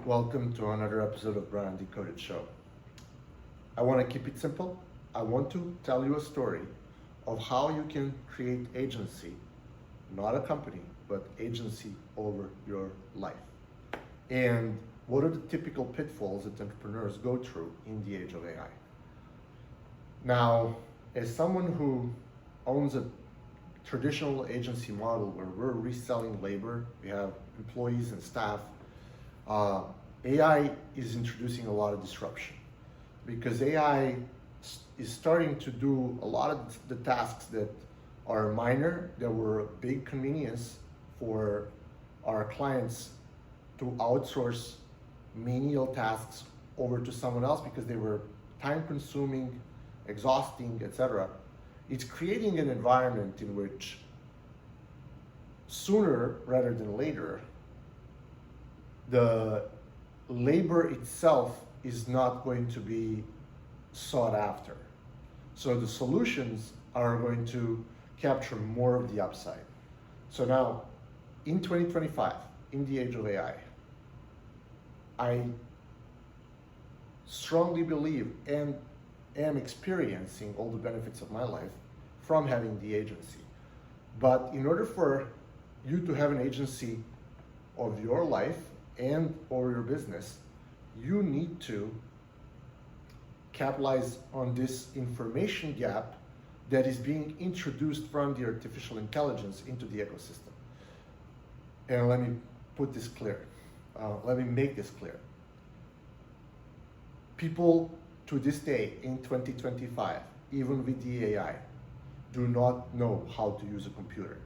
Welcome to another episode of Brand Decoded Show. I want to keep it simple. I want to tell you a story of how you can create agency, not a company, but agency over your life. And what are the typical pitfalls that entrepreneurs go through in the age of AI? Now, as someone who owns a traditional agency model where we're reselling labor, we have employees and staff, AI is introducing a lot of disruption because AI is starting to do a lot of the tasks that are minor, that were a big convenience for our clients to outsource menial tasks over to someone else because they were time consuming, exhausting, etc. It's creating an environment in which sooner rather than later, the labor itself is not going to be sought after. So the solutions are going to capture more of the upside. So now, in 2025, in the age of AI, I strongly believe and am experiencing all the benefits of my life from having the agency. But in order for you to have an agency of your life and or your business, you need to capitalize on this information gap that is being introduced from the artificial intelligence into the ecosystem. And let me put this clear. Let me make this clear. People to this day in 2025, even with the AI, do not know how to use a computer.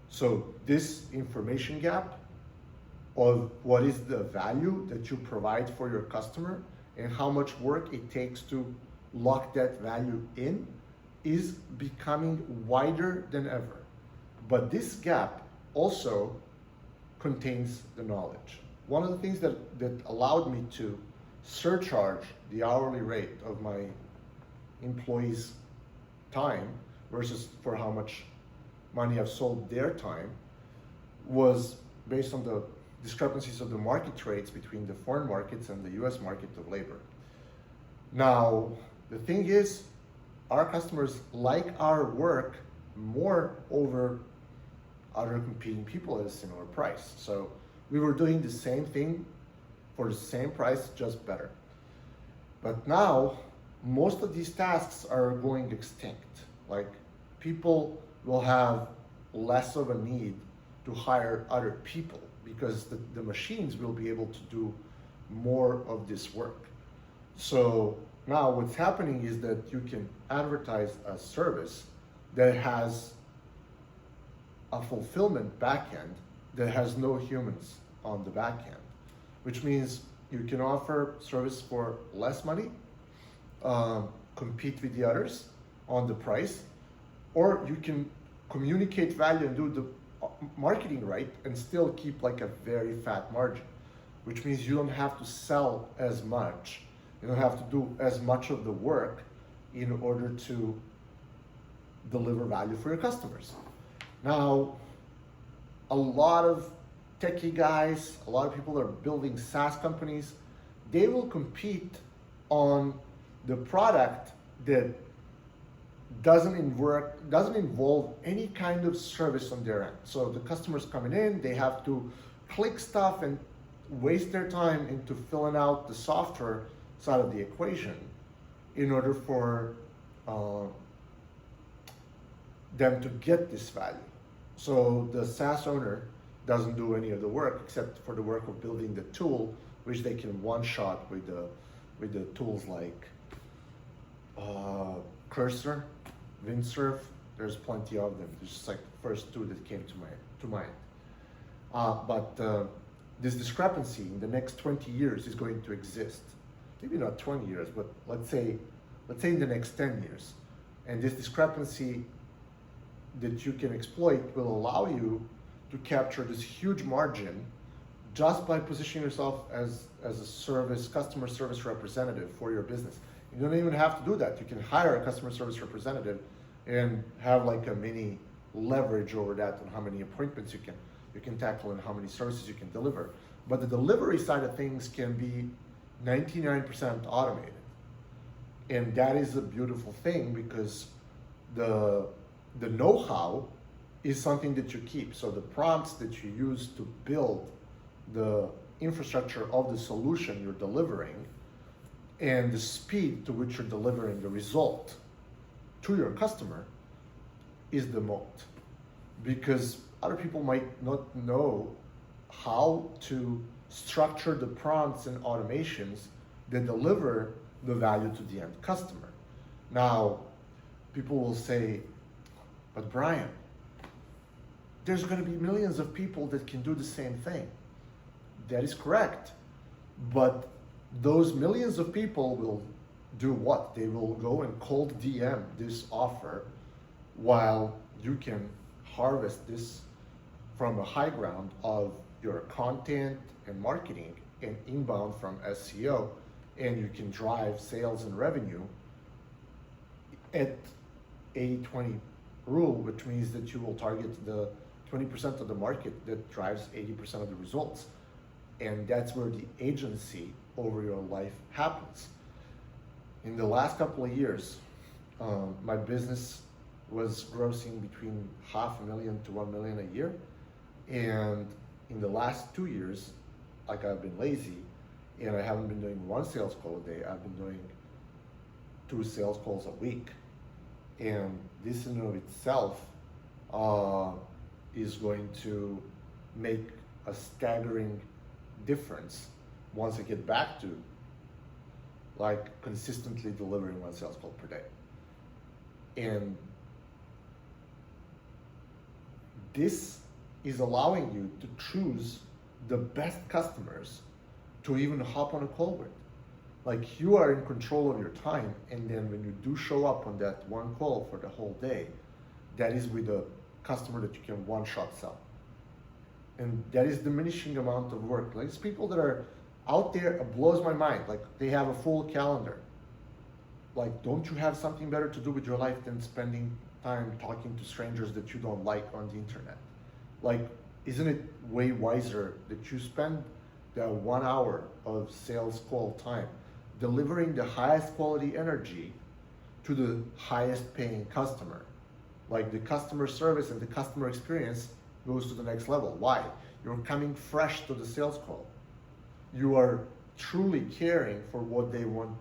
So this information gap of what is the value that you provide for your customer and how much work it takes to lock that value in is becoming wider than ever. But this gap also contains the knowledge. One of the things that allowed me to surcharge the hourly rate of my employees' time versus for how much money I've sold their time was based on the discrepancies of the market rates between the foreign markets and the US market of labor. Now, the thing is, our customers like our work more over other competing people at a similar price. So we were doing the same thing for the same price, just better. But now, most of these tasks are going extinct. Like, people will have less of a need to hire other people because the machines will be able to do more of this work. So now what's happening is that you can advertise a service that has a fulfillment backend that has no humans on the backend, which means you can offer service for less money, compete with the others on the price, or you can communicate value and do the marketing right and still keep like a very fat margin, which means you don't have to sell as much, you don't have to do as much of the work in order to deliver value for your customers. Now, a lot of techie guys, a lot of people that are building SaaS companies, they will compete on the product that doesn't involve any kind of service on their end. So the customers coming in, they have to click stuff and waste their time into filling out the software side of the equation in order for them to get this value. So the SaaS owner doesn't do any of the work except for the work of building the tool, which they can one-shot with the tools like Cursor, Windsurf. There's plenty of them. It's just like the first two that came to mind. But this discrepancy in the next 20 years is going to exist. Maybe not 20 years, but let's say in the next 10 years. And this discrepancy that you can exploit will allow you to capture this huge margin just by positioning yourself as a customer service representative for your business. You don't even have to do that. You can hire a customer service representative and have like a mini leverage over that on how many appointments you can tackle and how many services you can deliver. but the delivery side of things can be 99% automated. And that is a beautiful thing because the know-how is something that you keep. So the prompts that you use to build the infrastructure of the solution you're delivering and the speed to which you're delivering the result to your customer is the moat. Because other people might not know how to structure the prompts and automations that deliver the value to the end customer. Now, people will say, but Brian, there's going to be millions of people that can do the same thing. That is correct. But those millions of people will do what? They will go and cold DM this offer while you can harvest this from a high ground of your content and marketing and inbound from SEO, and you can drive sales and revenue at 80-20 rule, which means that you will target the 20% of the market that drives 80% of the results. And that's where the agency over your life happens. In the last couple of years, my business was grossing between $500,000 to $1 million a year. And in the last 2 years, like I've been lazy and I haven't been doing one sales call a day, I've been doing 2 sales calls a week. And this in and of itself is going to make a staggering difference once I get back to like consistently delivering 1 sales call per day. And this is allowing you to choose the best customers to even hop on a call with. Like, you are in control of your time, and then when you do show up on that one call for the whole day, that is with a customer that you can one-shot sell. And that is diminishing amount of work. Like, it's people that are out there, it blows my mind. Like, they have a full calendar. Like, don't you have something better to do with your life than spending time talking to strangers that you don't like on the internet? Like, isn't it way wiser that you spend that 1 hour of sales call time delivering the highest quality energy to the highest paying customer? Like, the customer service and the customer experience goes to the next level. Why? You're coming fresh to the sales call. You are truly caring for what they want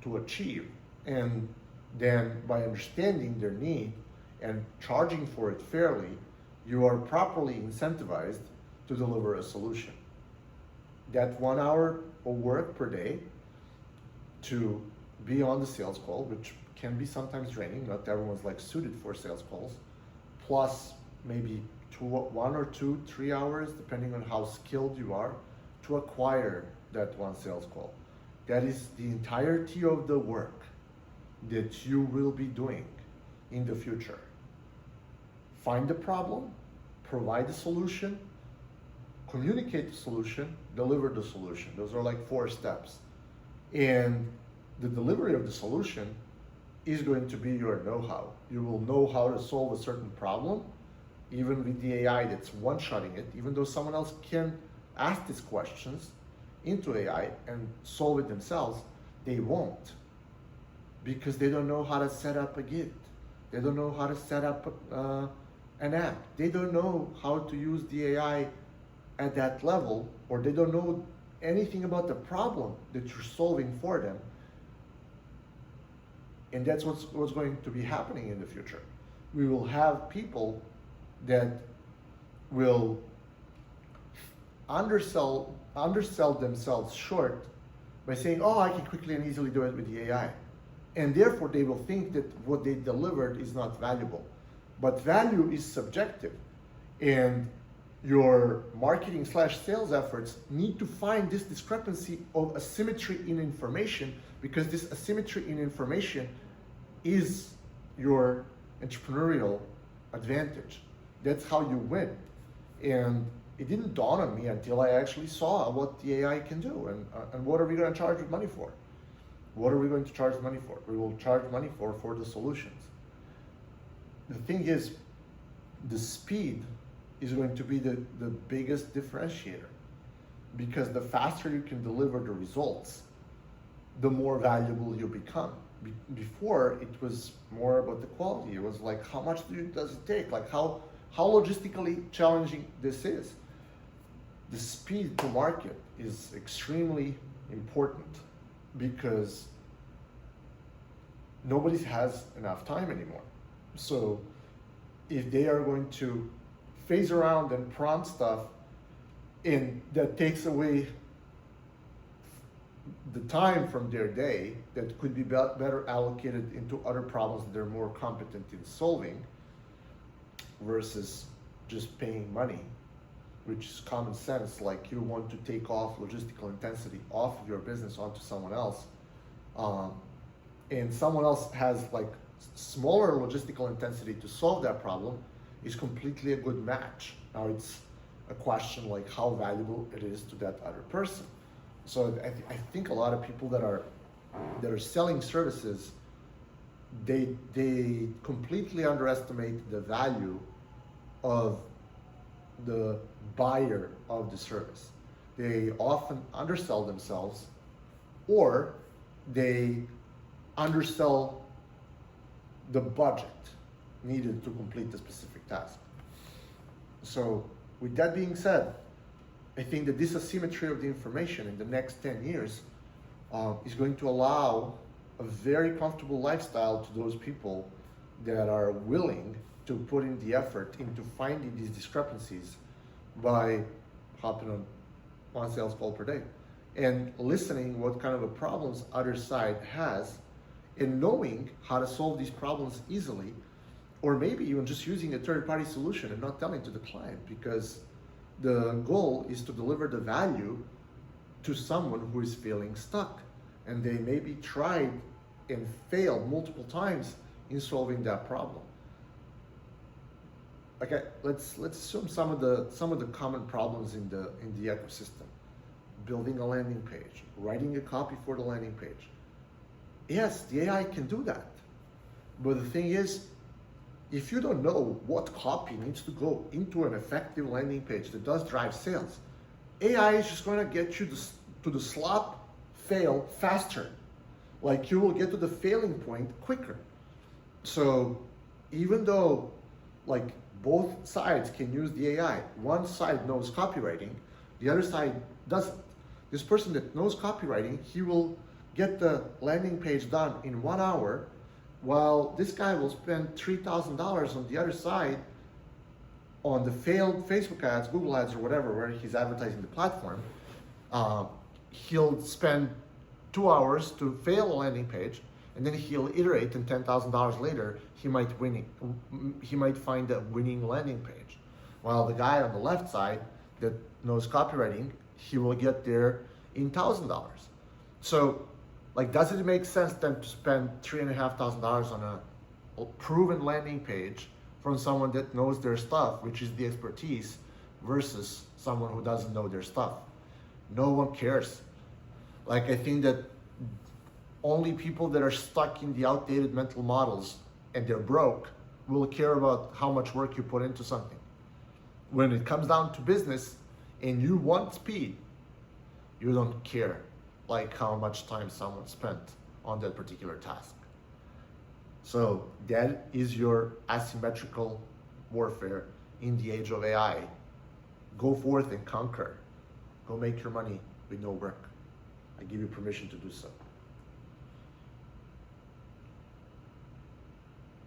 to achieve. And then by understanding their need and charging for it fairly, you are properly incentivized to deliver a solution. That 1 hour of work per day to be on the sales call, which can be sometimes draining, not everyone's like suited for sales calls, plus maybe 1 or 2, 3 hours, depending on how skilled you are, to acquire that 1 sales call. That is the entirety of the work that you will be doing in the future. Find the problem, provide the solution, communicate the solution, deliver the solution. Those are like 4 steps. And the delivery of the solution is going to be your know-how. You will know how to solve a certain problem, even with the AI that's one-shotting it, even though someone else can ask these questions into AI and solve it themselves, they won't, because they don't know how to set up a Git. They don't know how to set up an app. They don't know how to use the AI at that level, or they don't know anything about the problem that you're solving for them. And that's what's going to be happening in the future. We will have people that will undersell themselves short by saying, oh, I can quickly and easily do it with the AI. And therefore they will think that what they delivered is not valuable. But value is subjective. And your marketing / sales efforts need to find this discrepancy of asymmetry in information, because this asymmetry in information is your entrepreneurial advantage. That's how you win. And it didn't dawn on me until I actually saw what the AI can do. And what are we going to charge money for? What are we going to charge money for? We will charge money for the solutions. The thing is, the speed is going to be the biggest differentiator. because the faster you can deliver the results, the more valuable you become. Before, it was more about the quality. It was like, how much does it take? Like how logistically challenging this is. The speed to market is extremely important because nobody has enough time anymore. So if they are going to phase around and prompt stuff and that takes away the time from their day that could be better allocated into other problems that they're more competent in solving versus just paying money, which is common sense. Like, you want to take off logistical intensity off of your business onto someone else, and someone else has like smaller logistical intensity to solve that problem, is completely a good match. Now it's a question like how valuable it is to that other person. So I think a lot of people that are selling services, they completely underestimate the value of the buyer of the service. They often undersell themselves, or they undersell the budget needed to complete the specific task. So with that being said, I think that this asymmetry of the information in the next 10 years is going to allow a very comfortable lifestyle to those people that are willing to put in the effort into finding these discrepancies by hopping on one sales call per day and listening what kind of a problems other side has, and knowing how to solve these problems easily, or maybe even just using a third-party solution and not telling to the client, because the goal is to deliver the value to someone who is feeling stuck, and they maybe tried and failed multiple times in solving that problem. Okay, let's assume some of the common problems in the ecosystem. Building a landing page, writing a copy for the landing page. Yes, the AI can do that, but the thing is, if you don't know what copy needs to go into an effective landing page that does drive sales, AI is just going to get you to the slop fail faster. Like, you will get to the failing point quicker. So even though like both sides can use the AI, one side knows copywriting, the other side doesn't. This person that knows copywriting, he will get the landing page done in 1 hour, while this guy will spend $3,000 on the other side on the failed Facebook ads, Google ads, or whatever, where he's advertising the platform. He'll spend 2 hours to fail a landing page, and then he'll iterate, and $10,000 later, he might find a winning landing page. While the guy on the left side that knows copywriting, he will get there in $1,000. So, like, does it make sense then to spend $3,500 on a proven landing page from someone that knows their stuff, which is the expertise, versus someone who doesn't know their stuff? No one cares. Like, I think that only people that are stuck in the outdated mental models and they're broke will care about how much work you put into something. When it comes down to business and you want speed, you don't care like how much time someone spent on that particular task. So that is your asymmetrical warfare in the age of AI. Go forth and conquer. Go make your money with no work. I give you permission to do so.